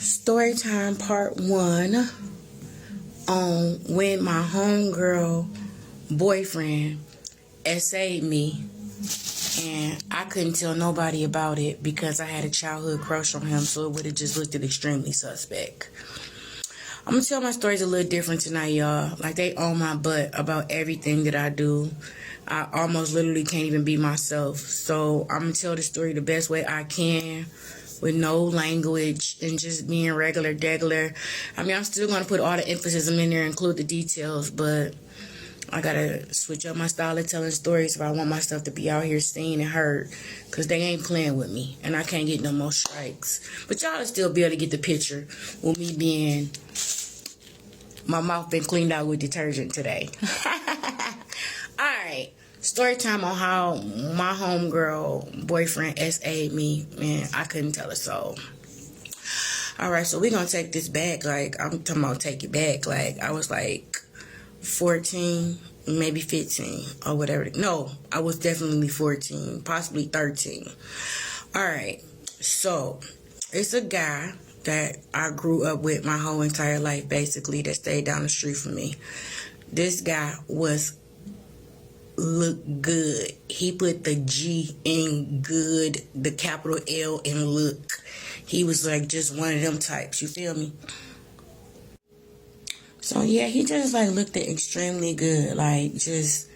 Storytime part 1 on when my homegirl boyfriend essayed me and I couldn't tell nobody about it because I had a childhood crush on him, so it would have just looked extremely suspect. I'm gonna tell my stories a little different tonight, y'all. Like, they own my butt about everything that I do. I almost literally can't even be myself. So I'm gonna tell the story the best way I can, with no language and just being regular. I mean, I'm still gonna put all the emphasis in there, include the details, but I gotta switch up my style of telling stories if I want my stuff to be out here seen and heard, because they ain't playing with me and I can't get no more strikes. But y'all will still be able to get the picture with me being, my mouth been cleaned out with detergent today. Alright, story time on how my homegirl boyfriend SA'd me. Man, I couldn't tell a soul. Alright, so we're gonna take this back. Like, I'm talking about take it back. Like, I was like 14, maybe 15 or whatever. No, I was definitely 14, possibly 13. Alright, so it's a guy that I grew up with my whole entire life, basically, that stayed down the street from me. This guy look good. He put the G in good, the capital L in look. He was like just one of them types, you feel me? So yeah, he just like looked extremely good. Like, just,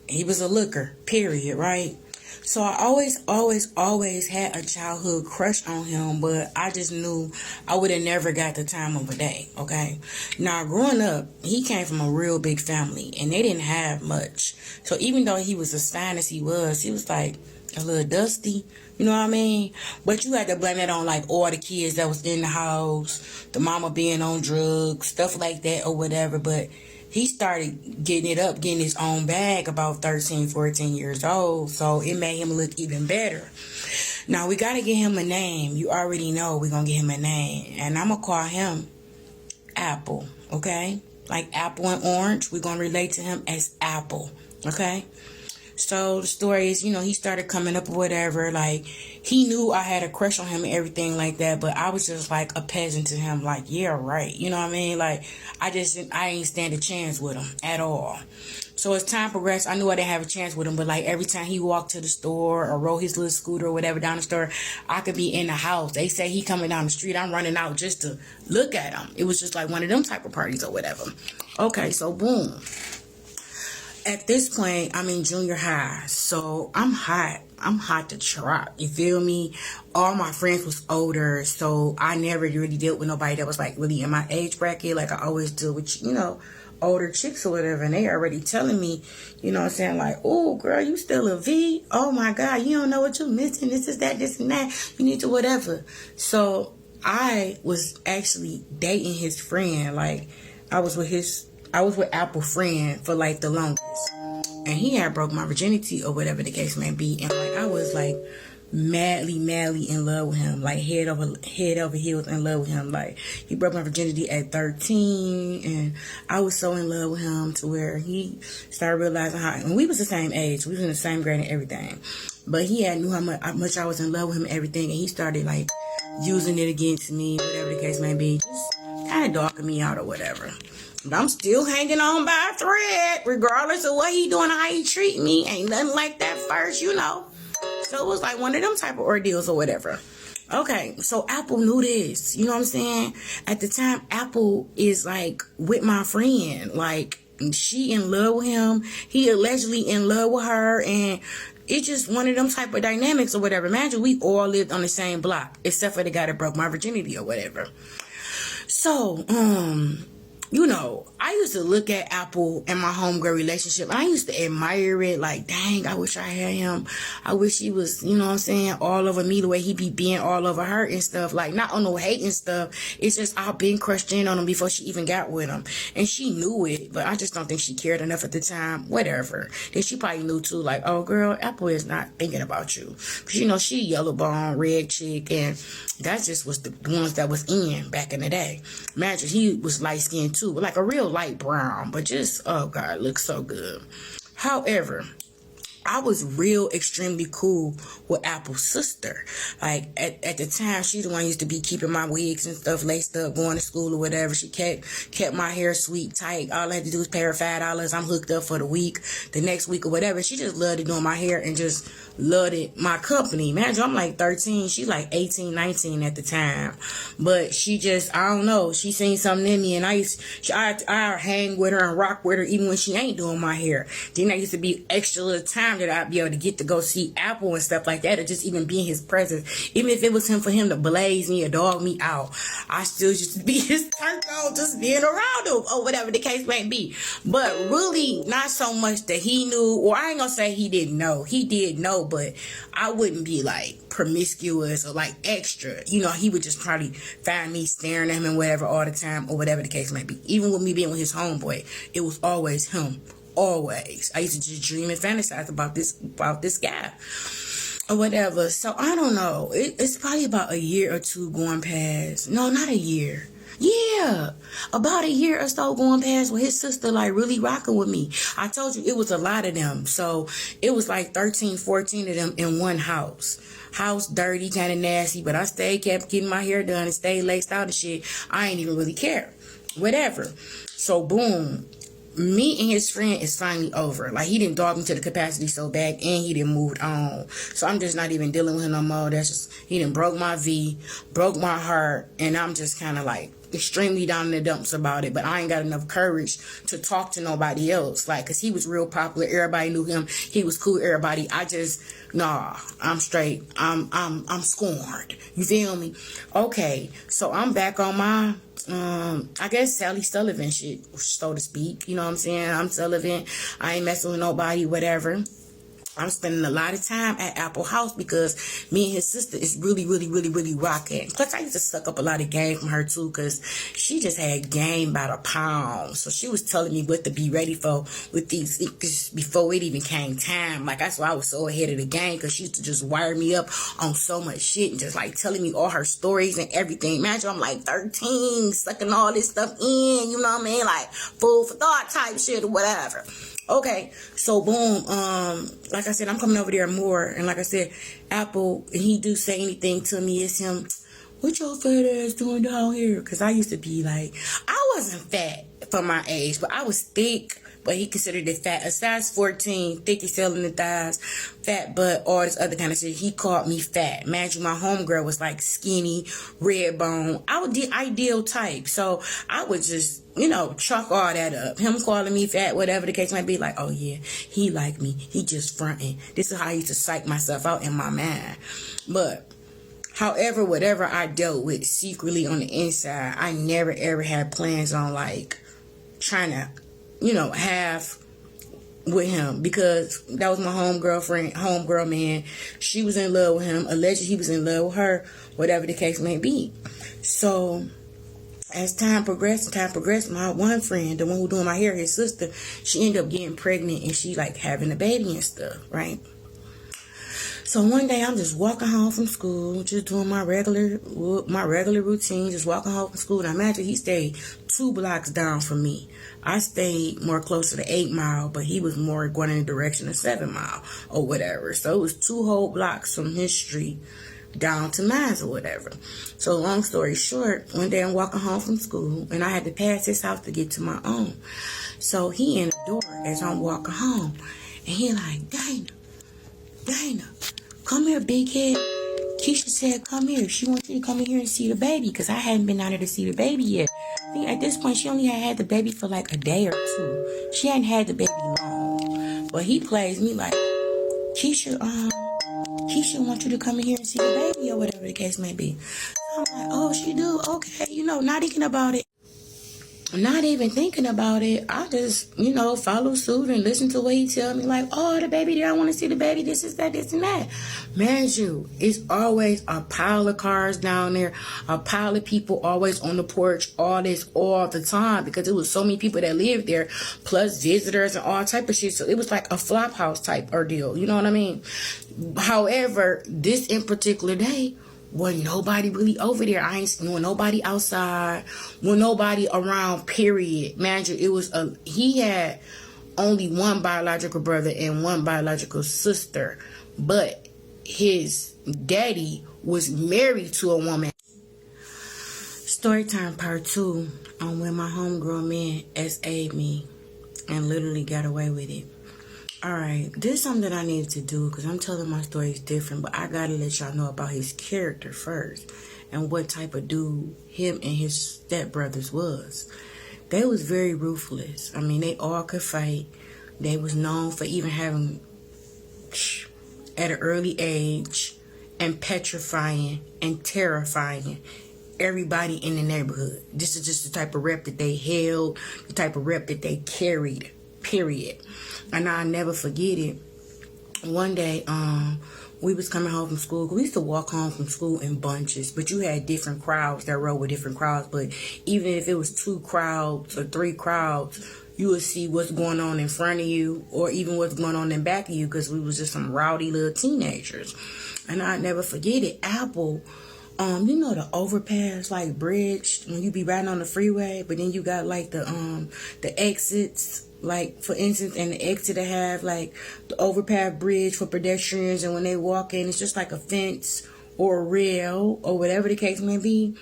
he was a looker, period, right? So I always had a childhood crush on him, but I just knew I would have never got the time of a day, okay? Now, growing up, he came from a real big family, and they didn't have much. So even though he was as fine as he was like a little dusty, you know what I mean? But you had to blame that on like all the kids that was in the house, the mama being on drugs, stuff like that or whatever. But he started getting his own bag about 13, 14 years old. So it made him look even better. Now, we got to get him a name. You already know we're going to get him a name. And I'm going to call him Apple, okay? Like apple and orange. We're going to relate to him as Apple, okay? So the story is, he started coming up or whatever. Like, he knew I had a crush on him and everything like that, but I was just like a peasant to him. Like, yeah, right. You know what I mean? Like, I ain't stand a chance with him at all. So as time progressed, I knew I didn't have a chance with him, but like every time he walked to the store or rode his little scooter or whatever down the store, I could be in the house. They say he coming down the street, I'm running out just to look at him. It was just like one of them type of parties or whatever. Okay, so boom. At this point, I'm in junior high, so I'm hot. I'm hot to trot. You feel me? All my friends was older, so I never really dealt with nobody that was like really in my age bracket. Like, I always deal with, older chicks or whatever, and they already telling me, you know what I'm saying, like, oh, girl, you still a V? Oh, my God, you don't know what you're missing. This is that, this and that. You need to whatever. So I was actually dating his friend. Like, I was with Apple friend for like the longest, and he had broke my virginity or whatever the case may be, and like I was like madly in love with him, like head over heels in love with him. Like, he broke my virginity at 13, and I was so in love with him to where he started realizing how, and we was the same age, we was in the same grade and everything, but he had knew how much I was in love with him and everything, and he started like using it against me, whatever the case may be, just kind of dogging me out or whatever. But I'm still hanging on by a thread, regardless of what he doing or how he treat me. Ain't nothing like that first, So it was like one of them type of ordeals or whatever. Okay, so Apple knew this. You know what I'm saying? At the time, Apple is like with my friend. Like, she in love with him. He allegedly in love with her. And it's just one of them type of dynamics or whatever. Imagine we all lived on the same block, except for the guy that broke my virginity or whatever. So, I used to look at Apple and my homegirl relationship, and I used to admire it. Like, dang, I wish I had him. I wish he was, all over me the way he be being all over her and stuff. Like, not on no hate and stuff. It's just I've been crushed in on him before she even got with him. And she knew it, but I just don't think she cared enough at the time. Whatever. Then she probably knew too, like, oh, girl, Apple is not thinking about you. Because, she yellow bone, red chick, and that just was the ones that was in back in the day. Imagine he was light skinned too, but like a real light brown, but just, oh God, looks so good. However, I was real extremely cool with Apple's sister. Like at the time, she the one used to be keeping my wigs and stuff laced up, going to school or whatever. She kept my hair sweet, tight. All I had to do was pay her $5. I'm hooked up for the week, the next week or whatever. She just loved it doing my hair and just loved it. My company, man, I'm like 13. She's like 18, 19 at the time. But she just, I don't know. She seen something in me, and I hang with her and rock with her even when she ain't doing my hair. Then I used to be extra little time that I'd be able to get to go see Apple and stuff like that, or just even be in his presence. Even if it was him for him to blaze me or dog me out, I still just be his turtle, just being around him or whatever the case may be. But really, not so much that he knew, or I ain't gonna say he didn't know. He did know, but I wouldn't be like promiscuous or like extra. You know, he would just probably find me staring at him and whatever all the time or whatever the case might be. Even with me being with his homeboy, it was always him. Always. I used to just dream and fantasize about this guy or whatever. So I don't know. It's probably about a year or two going past. No, not a year. Yeah, about a year or so going past with his sister like really rocking with me. I told you it was a lot of them. So it was like 13, 14 of them in one house. House dirty, kind of nasty, but I kept getting my hair done and stayed laced out and shit. I ain't even really care. Whatever. So boom. Me and his friend is finally over. Like, he didn't dog me to the capacity so bad, and he didn't moved on. So I'm just not even dealing with him no more. That's just, he done broke my V, broke my heart, and I'm just kind of like extremely down in the dumps about it. But I ain't got enough courage to talk to nobody else. Like, cause he was real popular. Everybody knew him. He was cool. Everybody. I'm straight. I'm scorned. You feel me? Okay. So I'm back on my I guess Sally Sullivan shit, so to speak. You know what I'm saying? I'm Sullivan. I ain't messing with nobody, whatever. I'm spending a lot of time at Apple House because me and his sister is really, really, really, really rocking. Plus, I used to suck up a lot of game from her, too, because she just had game by the pound. So she was telling me what to be ready for with these before it even came time. Like, that's why I was so ahead of the game, because she used to just wire me up on so much shit and just, like, telling me all her stories and everything. Imagine I'm, like, 13, sucking all this stuff in, you know what I mean? Like, food for thought type shit or whatever. Okay, so boom, like I said, I'm coming over there more, and like I said, Apple, and he do say anything to me, it's him, what your fat ass doing down here? Because I used to be like, I wasn't fat for my age, but I was thick, but he considered it fat. A size 14, thick as hell in the thighs, fat butt, all this other kind of shit. He called me fat. Imagine my homegirl was like skinny, red bone. I was the ideal type. So I would just, chalk all that up. Him calling me fat, whatever the case might be, like, oh yeah, he like me. He just fronting. This is how I used to psych myself out in my mind. But however, whatever I dealt with secretly on the inside, I never ever had plans on like trying to have with him, because that was my homegirl, man. She was in love with him. Allegedly, he was in love with her, whatever the case may be. So, as time progressed, my one friend, the one who doing my hair, his sister, she ended up getting pregnant, and she like having a baby and stuff, right? So one day I'm just walking home from school, just doing my regular routine, just walking home from school. And I imagine he stayed 2 blocks down from me. I stayed more closer to 8 Mile, but he was more going in the direction of 7 Mile or whatever. So it was 2 whole blocks from his street down to mine or whatever. So long story short, one day I'm walking home from school, and I had to pass his house to get to my own. So he in the door as I'm walking home, and he like, Dana, come here, big head. Keisha said, come here. She wants you to come in here and see the baby, because I hadn't been out here to see the baby yet. I think at this point, she only had the baby for like a day or 2. She hadn't had the baby long. But he plays me like, Keisha wants you to come in here and see the baby, or whatever the case may be. I'm like, oh, she do? Okay, not thinking about it. Not even thinking about it. I just, follow suit and listen to what he tell me. Like, oh, the baby there, I want to see the baby. This is that, this and that. Man, it's always a pile of cars down there. A pile of people always on the porch. All the time. Because it was so many people that lived there. Plus visitors and all type of shit. So it was like a flop house type ordeal. You know what I mean? However, this in particular day, wasn't nobody really over there. I ain't seen nobody outside. Well, nobody around, period. Manager, it was he had only one biological brother and one biological sister, but his daddy was married to a woman. Storytime part 2 on when my homegirl man SA'd me and literally got away with it. Alright, this is something that I needed to do because I'm telling my stories different, but I gotta let y'all know about his character first and what type of dude him and his stepbrothers was. They was very ruthless. I mean, they all could fight. They was known for even having, at an early age, and petrifying and terrifying everybody in the neighborhood. This is just the type of rep that they held, the type of rep that they carried, period. And I'll never forget it. One day, we was coming home from school. We used to walk home from school in bunches, but you had different crowds that rode with different crowds. But even if it was 2 crowds or 3 crowds, you would see what's going on in front of you or even what's going on in back of you because we was just some rowdy little teenagers. And I'll never forget it. Apple, you know the overpass, like bridge, when you be riding on the freeway, but then you got like the exits, like for instance, and the exit to have like the overpass bridge for pedestrians, and when they walk in, it's just like a fence or a rail or whatever the case may be.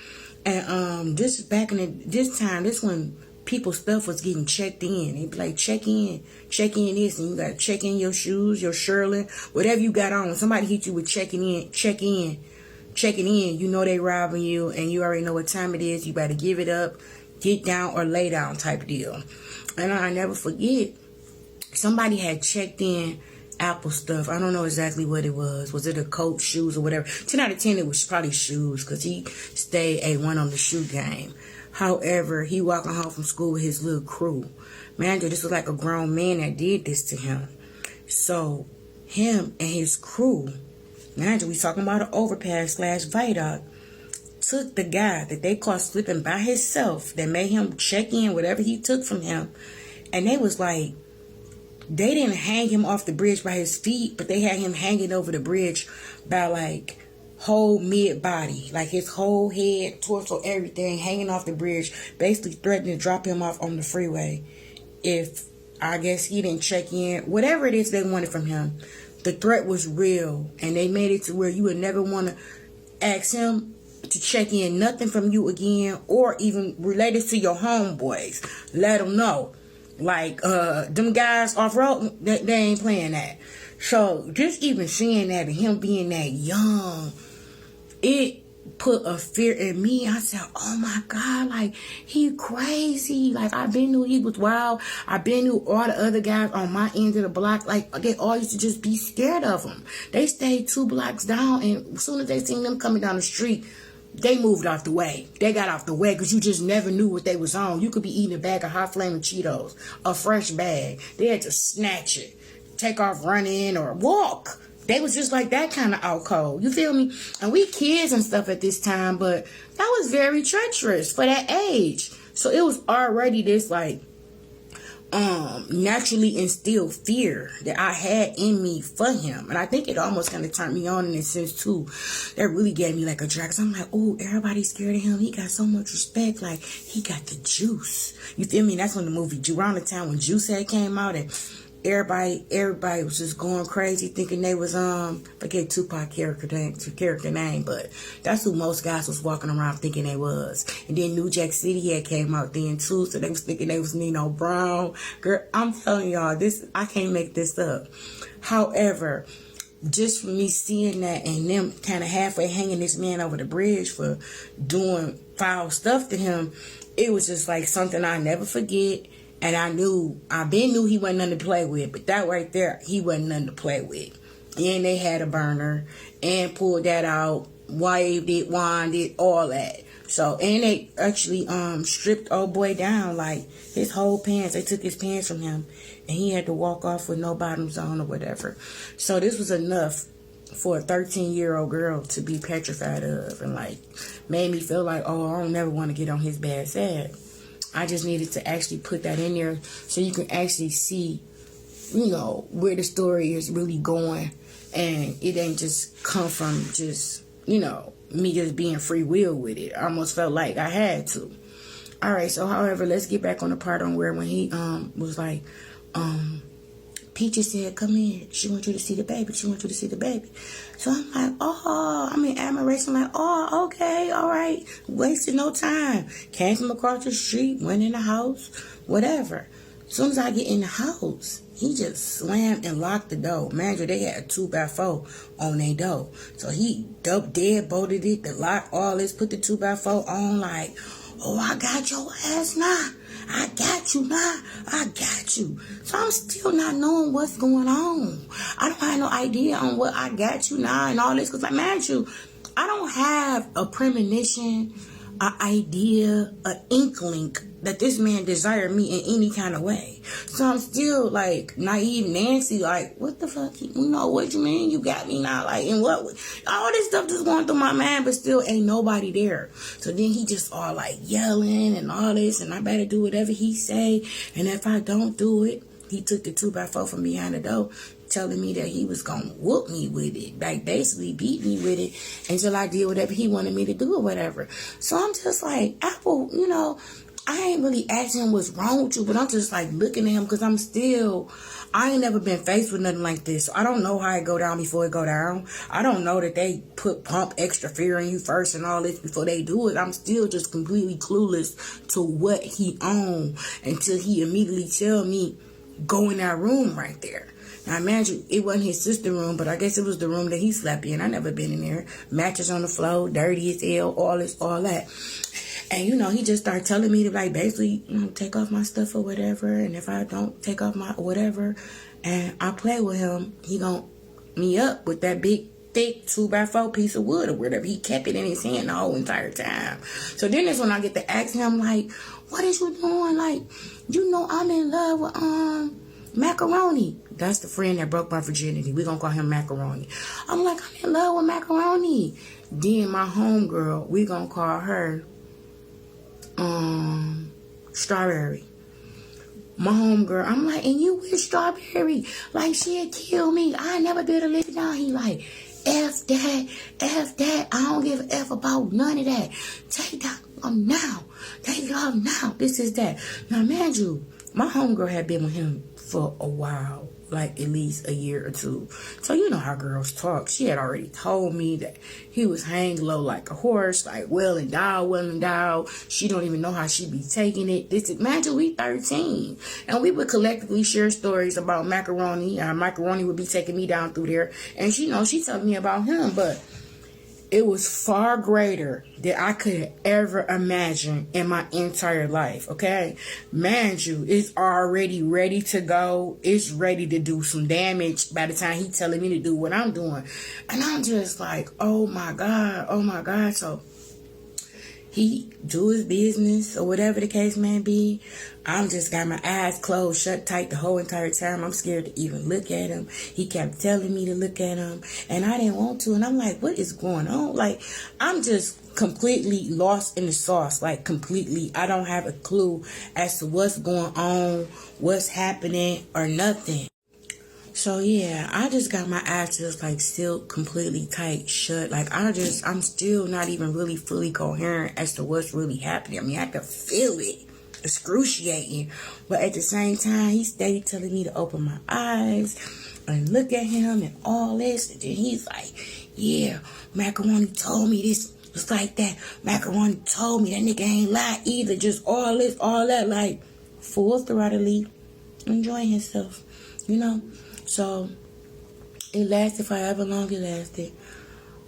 And this is back in this when people's stuff was getting checked in. They'd be like, check in this, and you gotta check in your shoes, your Shirley, whatever you got on. When somebody hit you with checking in, you know they robbing you, and you already know what time it is. You better give it up, get down or lay down type deal. And I never forget, somebody had checked in Apple stuff. I don't know exactly what it was. Was it a coat, shoes, or whatever? 10 out of 10, it was probably shoes, because he stayed A1 on the shoe game. However, he walking home from school with his little crew. Man, this was like a grown man that did this to him. So, him and his crew, man, we talking about an overpass / viaduct, took the guy that they caught slipping by himself, that made him check in whatever he took from him, and they was like, they didn't hang him off the bridge by his feet, but they had him hanging over the bridge by like whole mid body, like his whole head, torso, everything hanging off the bridge, basically threatening to drop him off on the freeway if I guess he didn't check in, whatever it is they wanted from him. The threat was real, and they made it to where you would never want to ask him to check in nothing from you again, or even related to your homeboys. Let them know, like them guys off road, they ain't playing that. So just even seeing that and him being that young, it put a fear in me. I said, oh my God, like, he crazy. Like, I been knew he was wild. I been knew all the other guys on my end of the block, like, they all used to just be scared of him. They stayed 2 blocks down, and as soon as they seen them coming down the street, they moved out the way. They got out the way because you just never knew what they was on. You could be eating a bag of hot flaming Cheetos, a fresh bag. They had to snatch it, take off running, or walk. They was just like that kind of out cold. You feel me? And we kids and stuff at this time, but that was very treacherous for that age. So it was already this like naturally instilled fear that I had in me for him. And I think it almost kind of turned me on in a sense too. That really gave me like a drag. So I'm like, oh, everybody's scared of him. He got so much respect. Like, he got the juice. You feel me? That's when the movie, around the time when Juice had came out, and everybody was just going crazy thinking they was forget Tupac character name, but that's who most guys was walking around thinking they was. And then New Jack City had came out then too, so they was thinking they was Nino Brown. Girl, I'm telling y'all, I can't make this up. However, just for me seeing that and them kind of halfway hanging this man over the bridge for doing foul stuff to him, it was just like something I never forget. And I been knew he wasn't nothing to play with, but that right there, he wasn't nothing to play with. And they had a burner and pulled that out, waved it, whined it, all that. So, and they actually stripped old boy down, like his whole pants. They took his pants from him, and he had to walk off with no bottoms on or whatever. So this was enough for a 13-year-old girl to be petrified of, and like made me feel like, oh, I don't never want to get on his bad side. I just needed to actually put that in there so you can actually see, you know, where the story is really going. And it ain't just come from just, you know, me just being free will with it. I almost felt like I had to. All right, so however, let's get back on the part on where when he was like, Peaches said, come in. She wants you to see the baby. She wants you to see the baby. So I'm like, oh, I'm in admiration. Like, oh, okay, all right. Wasted no time. Came from across the street, went in the house, whatever. As soon as I get in the house, he just slammed and locked the door. Man, they had a 2x4 on their door. So he dead bolted it, the lock, all this, put the 2x4 on like, oh, I got your ass now. I got you now. I got you. So I'm still not knowing what's going on. I don't have no idea on what I got you now and all this. Because, like, man, I don't have a premonition, an idea, an inkling that this man desired me in any kind of way. So I'm still like naive Nancy, like, what the fuck? You know, what you mean you got me now? Like, in what way? All this stuff just going through my mind, but still ain't nobody there. So then he just all like yelling and all this, and I better do whatever he say. And if I don't do it, he took the 2x4 from behind the door, telling me that he was gonna whoop me with it, like basically beat me with it until I did whatever he wanted me to do or whatever. So I'm just like, Apple, you know, I ain't really asking him what's wrong with you, but I'm just like looking at him because I ain't never been faced with nothing like this. So I don't know how it go down before it go down. I don't know that they pump extra fear in you first and all this before they do it. I'm still just completely clueless to what he own until he immediately tell me, go in that room right there. Now, imagine it wasn't his sister's room, but I guess it was the room that he slept in. I never been in there. Mattress on the floor, dirty as hell, all this, all that. And, you know, he just started telling me to, like, basically, you know, take off my stuff or whatever. And if I don't take off my whatever and I play with him, he gonna me up with that big, thick 2x4 piece of wood or whatever. He kept it in his hand the whole entire time. So then that's when I get to ask him, like, what is you doing? Like, you know, I'm in love with, Macaroni. That's the friend that broke my virginity. We're going to call him Macaroni. I'm like, I'm in love with Macaroni. Then my homegirl, we're going to call her Strawberry. My homegirl, I'm like, and you with Strawberry? Like, she'll kill me. I never be able to live it down. He like, F that. I don't give a F about none of that. Take that now. Take it off now. This is that. Now, man, my homegirl had been with him for a while, like at least a year or two. So you know how girls talk. She had already told me that he was hang low like a horse, like well endowed. She don't even know how she be taking it. Imagine we 13. And we would collectively share stories about Macaroni. Macaroni would be taking me down through there. And she told me about him, but it was far greater than I could ever imagine in my entire life, okay? Man, it's already ready to go. It's ready to do some damage by the time he's telling me to do what I'm doing. And I'm just like, oh my God. So he do his business or whatever the case may be. I'm just got my eyes closed, shut tight the whole entire time. I'm scared to even look at him. He kept telling me to look at him, and I didn't want to. And I'm like, what is going on? Like, I'm just completely lost in the sauce, like completely. I don't have a clue as to what's going on, what's happening, or nothing. So yeah, I just got my eyes just like still completely tight shut. Like I'm still not even really fully coherent as to what's really happening. I mean, I can feel it. Excruciating. But at the same time, he stayed telling me to open my eyes and look at him and all this. And then he's like, yeah, Macaroni told me this. It's like that. Macaroni told me that nigga ain't lie either. Just all this, all that. Like, full throttedly enjoying himself. You know? So, it lasted for however long it lasted.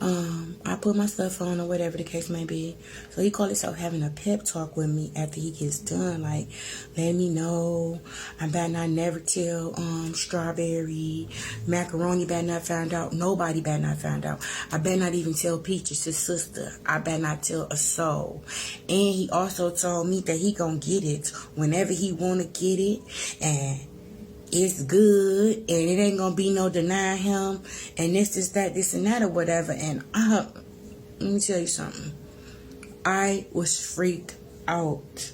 I put my stuff on or whatever the case may be. So he called himself having a pep talk with me after he gets done. Like, let me know. I better not never tell Strawberry. Macaroni better not find out. Nobody better not find out. I better not even tell Peaches, his sister. I better not tell a soul. And he also told me that he gonna get it whenever he wanna get it. And it's good, and it ain't gonna be no denying him, and this, and that, or whatever. And let me tell you something. I was freaked out.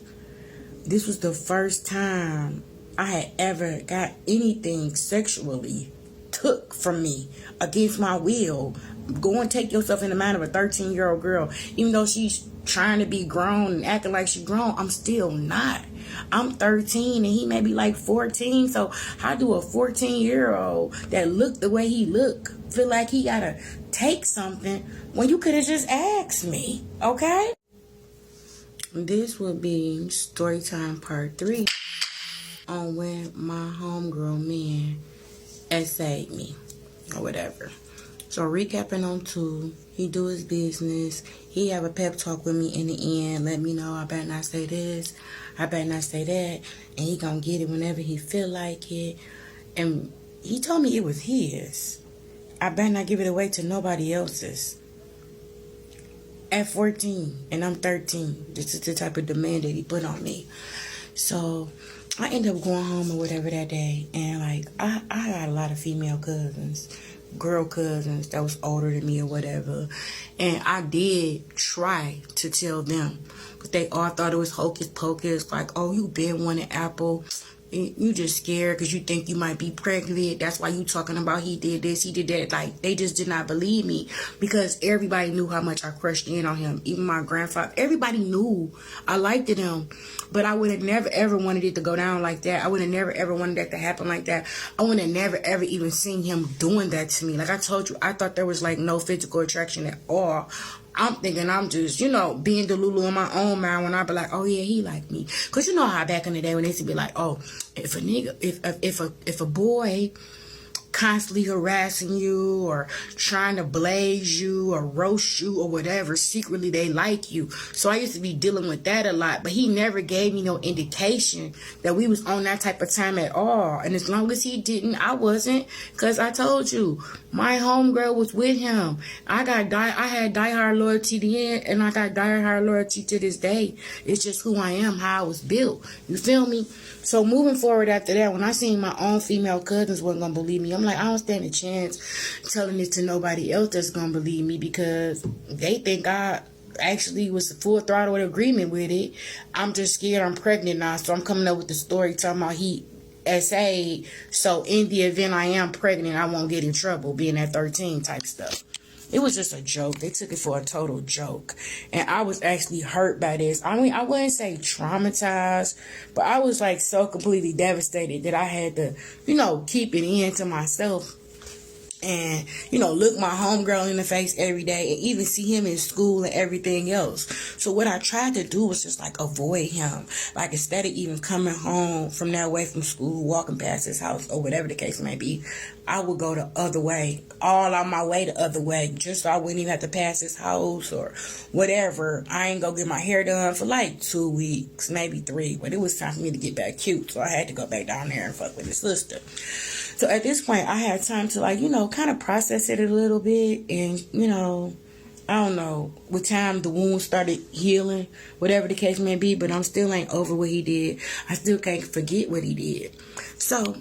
This was the first time I had ever got anything sexually took from me against my will. Go and take yourself in the mind of a 13-year-old girl. Even though she's trying to be grown and acting like she's grown, I'm still not. I'm 13 and he may be like 14. So how do a 14-year-old that look the way he look feel like he gotta take something when you could have just asked me? Okay? This will be story time part 3 on when my homegirl man essayed me or whatever. So recapping on 2, he do his business. He have a pep talk with me in the end. Let me know I better not say this, I better not say that, and he gonna get it whenever he feel like it. And he told me it was his. I better not give it away to nobody else's. At 14 and I'm 13. This is the type of demand that he put on me. So I ended up going home or whatever that day, and like I got a lot of female cousins, girl cousins that was older than me or whatever, and I did try to tell them, but they all thought it was hocus pocus, like, oh, you been wanting apple, you just scared because you think you might be pregnant, that's why you talking about he did this, he did that. Like, they just did not believe me because everybody knew how much I crushed in on him. Even my grandfather, everybody knew I liked him, but I would have never ever wanted it to go down like that. I would have never ever wanted that to happen like that. I would have never ever even seen him doing that to me. Like I told you, I thought there was like no physical attraction at all. I'm thinking I'm just, being Delulu in my own mind when I be like, oh yeah, he like me. Cause you know how back in the day when they used to be like, oh, if a nigga, if a boy constantly harassing you or trying to blaze you or roast you or whatever, secretly they like you. So I used to be dealing with that a lot, but he never gave me no indication that we was on that type of time at all. And as long as he didn't, I wasn't, because I told you, my homegirl was with him. I had diehard loyalty then, and I got diehard loyalty to this day. It's just who I am, how I was built. You feel me? So moving forward after that, when I seen my own female cousins wasn't going to believe me, I'm like, I don't stand a chance telling it to nobody else that's going to believe me because they think I actually was full throttle agreement with it. I'm just scared I'm pregnant now, so I'm coming up with the story talking about he essayed, so in the event I am pregnant, I won't get in trouble being at 13 type stuff. It was just a joke. They took it for a total joke. And I was actually hurt by this. I mean, I wouldn't say traumatized, but I was like so completely devastated that I had to, keep it in to myself. And, look my homegirl in the face every day and even see him in school and everything else. So what I tried to do was just like avoid him. Like instead of even coming home from that way from school, walking past his house or whatever the case may be, I would go the other way, all on my way the other way, just so I wouldn't even have to pass his house or whatever. I ain't go get my hair done for like 2 weeks, maybe 3, but it was time for me to get back cute. So I had to go back down there and fuck with his sister. So at this point, I had time to kind of process it a little bit. And, I don't know, with time, the wound started healing, whatever the case may be, but I'm still ain't over what he did. I still can't forget what he did. So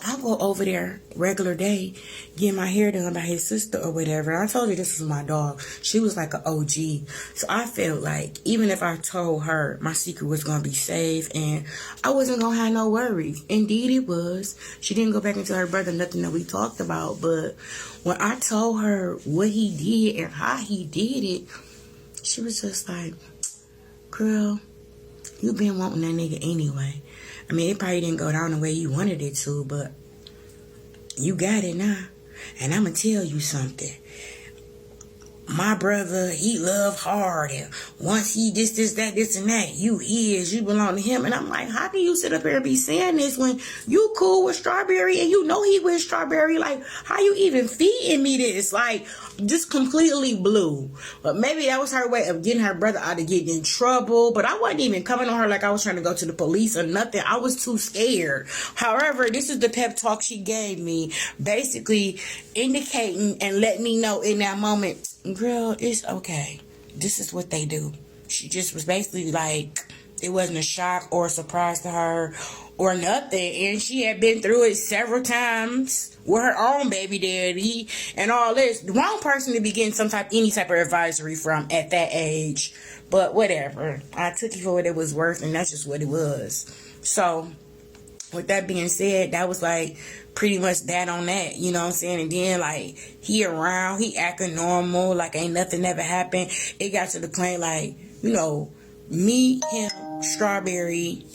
I'll go over there regular day, get my hair done by his sister or whatever. I told you this was my dog. She was like an OG. So I felt like even if I told her, my secret was going to be safe and I wasn't going to have no worries. Indeed it was. She didn't go back and tell her brother nothing that we talked about. But when I told her what he did and how he did it, she was just like, girl, you been wanting that nigga anyway. I mean, it probably didn't go down the way you wanted it to, but you got it now. And I'm going to tell you something. My brother, he love hard. And once he this, this, and that, you belong to him. And I'm like, how can you sit up here and be saying this when you cool with Strawberry and you know he with Strawberry? Like, how you even feeding me this? Like, just completely blew. But maybe that was her way of getting her brother out of getting in trouble. But I wasn't even coming on her like I was trying to go to the police or nothing. I was too scared. However, this is the pep talk she gave me, basically indicating and letting me know in that moment, girl, it's okay. This is what they do. She just was basically like, it wasn't a shock or a surprise to her or nothing. And she had been through it several times with her own baby daddy and all this. The wrong person to be getting any type of advisory from at that age. But whatever. I took it for what it was worth, and that's just what it was. So, with that being said, that was like pretty much that on that, you know what I'm saying? And then like he around, he acting normal, like ain't nothing ever happened. It got to the point like, me, him, Strawberry,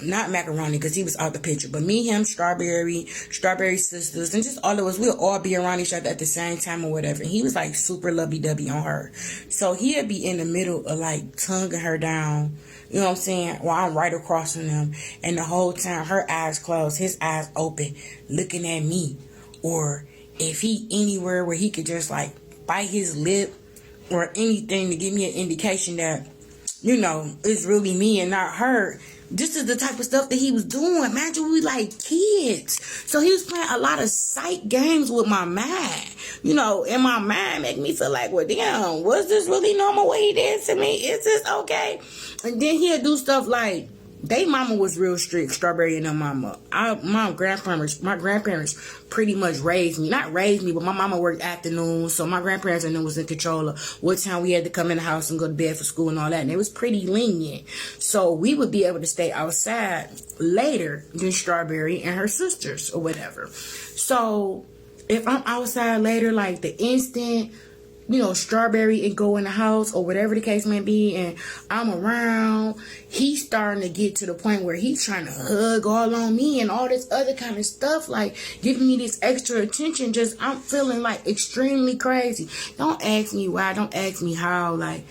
not Macaroni because he was out the picture, but me, him, Strawberry sisters, and just all of us, we'll all be around each other at the same time or whatever. And he was like super lovey-dovey on her. So he'd be in the middle of like tonguing her down, you know what I'm saying, while I'm right across from him. And the whole time her eyes closed, his eyes open, looking at me. Or if he anywhere where he could just like bite his lip or anything to give me an indication that, you know, it's really me and not her. This is the type of stuff that he was doing. Imagine we like kids. So he was playing a lot of psych games with my mind. You know, in my mind, making me feel like, well, damn, was this really normal what he did to me? Is this okay? And then he'll do stuff like, they mama was real strict, Strawberry and her mama. My grandparents pretty much raised me. Not raised me, but my mama worked afternoons, so my grandparents and them was in control of what time we had to come in the house and go to bed for school and all that. And it was pretty lenient. So we would be able to stay outside later than Strawberry and her sisters or whatever. So if I'm outside later, like the instant, you know, Strawberry and go in the house or whatever the case may be, and I'm around, he's starting to get to the point where he's trying to hug all on me and all this other kind of stuff, like giving me this extra attention. Just, I'm feeling like extremely crazy. Don't ask me why, don't ask me how. Like,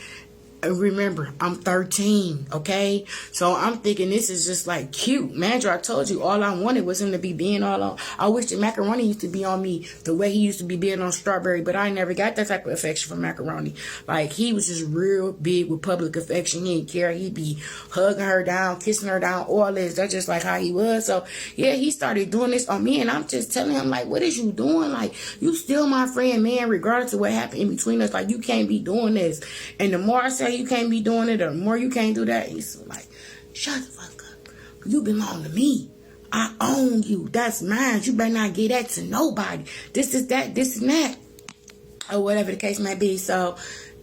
remember, I'm 13, okay? So I'm thinking this is just like cute. Mandra, I told you all I wanted was him to be being all on. I wish that Macaroni used to be on me the way he used to be being on Strawberry, but I never got that type of affection from Macaroni. Like, he was just real big with public affection. He didn't care. He'd be hugging her down, kissing her down, all this. That's just like how he was. So yeah, he started doing this on me, and I'm just telling him, like, what is you doing? Like, you still my friend, man, regardless of what happened in between us. Like, you can't be doing this. And the more I say you can't be doing it, or the more you can't do that, he's like, shut the fuck up. You belong to me. I own you. That's mine. You better not give that to nobody. This is that, this and that, or whatever the case may be. So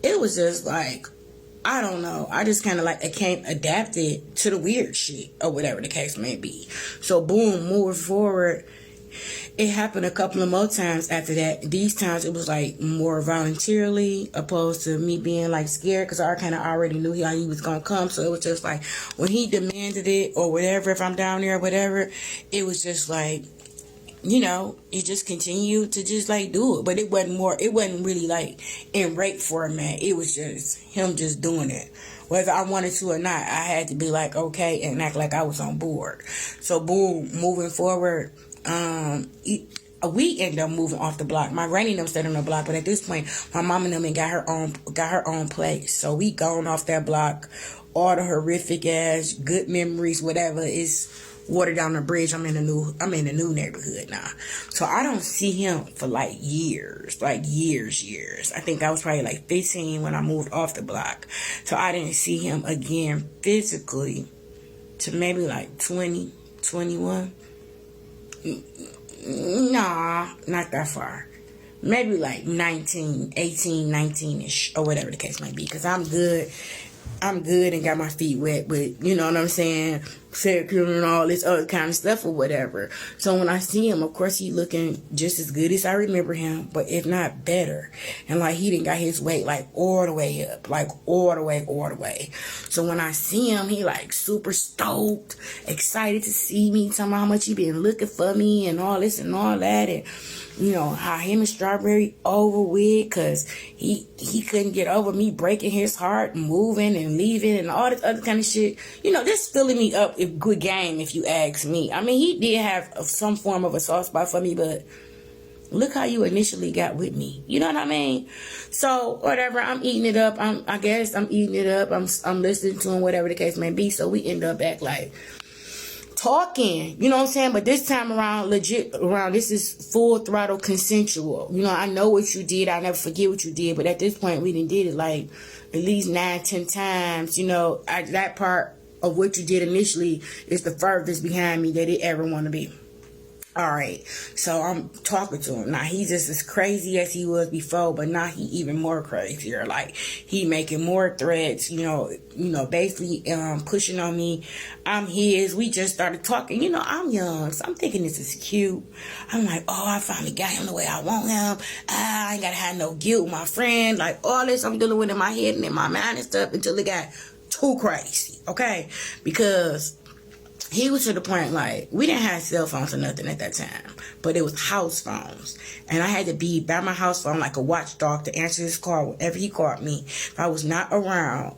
it was just like, I don't know. I just kind of like, I can't adapt it to the weird shit, or whatever the case may be. So boom, moving forward, it happened a couple of more times after that. These times it was like more voluntarily opposed to me being like scared, because I kind of already knew he was going to come. So it was just like when he demanded it or whatever, if I'm down there or whatever, it was just like, you know, he just continued to just like do it. But it wasn't really like in rape format. It was just him just doing it. Whether I wanted to or not, I had to be like, okay, and act like I was on board. So boom, moving forward, we ended up moving off the block. My granny and them stayed on the block, but at this point, my mom and them got her own place. So we gone off that block. All the horrific ass good memories, whatever, is water down the bridge. I'm in a new neighborhood now. So I don't see him for like years. I think I was probably like 15 when I moved off the block. So I didn't see him again physically to maybe like 20, 21. Nah, not that far. Maybe like 19, 18, 19-ish, or whatever the case might be. Because I'm good and got my feet wet, but you know what I'm saying, sexual and all this other kind of stuff or whatever. So when I see him, of course he looking just as good as I remember him, but if not better. And like he didn't got his weight like all the way up, like all the way. So when I see him, he like super stoked, excited to see me, telling me how much he been looking for me and all this and all that. And you know, how him and Strawberry over with, because he couldn't get over me breaking his heart and moving and leaving and all this other kind of shit. You know, this filling me up a good game, if you ask me. I mean, he did have some form of a soft spot for me, but look how you initially got with me. You know what I mean? So, whatever, I'm eating it up. I guess I'm eating it up. I'm listening to him, whatever the case may be. So, we end up back like talking, you know what I'm saying? But this time around, this is full throttle consensual. You know, I know what you did. I'll never forget what you did. But at this point, we done did it like at least 9, 10 times. You know, that part of what you did initially is the furthest behind me that it ever want to be. All right, so I'm talking to him now. He's just as crazy as he was before, but now he even more crazier. Like he making more threats. You know, basically pushing on me. I'm his. We just started talking. You know, I'm young, so I'm thinking this is cute. I'm like, oh, I finally got him the way I want him. I ain't gotta have no guilt with my friend. Like all this I'm dealing with in my head and in my mind and stuff until it got too crazy. Okay, because he was to the point, like, we didn't have cell phones or nothing at that time, but it was house phones. And I had to be by my house phone like a watchdog to answer his call whenever he called me. If I was not around,